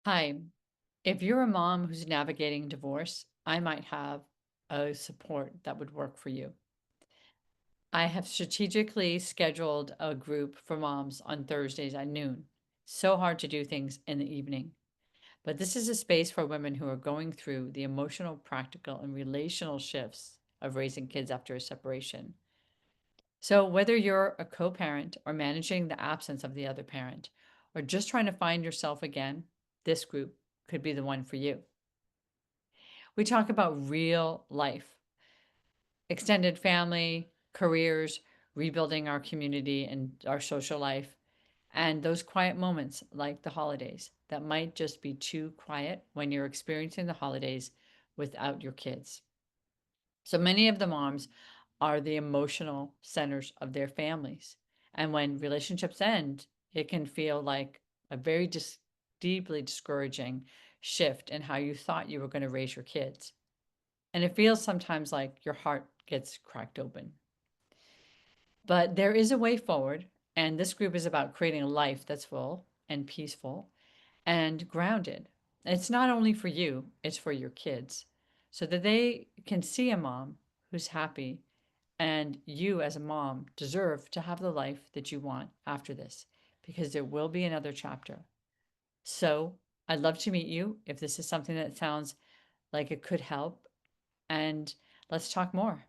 Hi, if you're a mom who's navigating divorce, I might have a support that would work for you. I have strategically scheduled a group for moms on Thursdays at noon. So hard to do things in the evening. But this is a space for women who are going through the emotional, practical, and relational shifts of raising kids after a separation. So, whether you're a co parent or managing the absence of the other parent, or just trying to find yourself again, this group could be the one for you. We talk about real life, extended family, careers, rebuilding our community and our social life, and those quiet moments like the holidays that might just be too quiet when you're experiencing the holidays without your kids. So many of the moms are the emotional centers of their families. And when relationships end, it can feel like a very deeply discouraging shift in how you thought you were going to raise your kids. And it feels sometimes like your heart gets cracked open. But there is a way forward. And this group is about creating a life that's full and peaceful and grounded. It's not only for you, it's for your kids so that they can see a mom who's happy. And you, as a mom, deserve to have the life that you want after this because there will be another chapter. So I'd love to meet you if this is something that sounds like it could help. And let's talk more.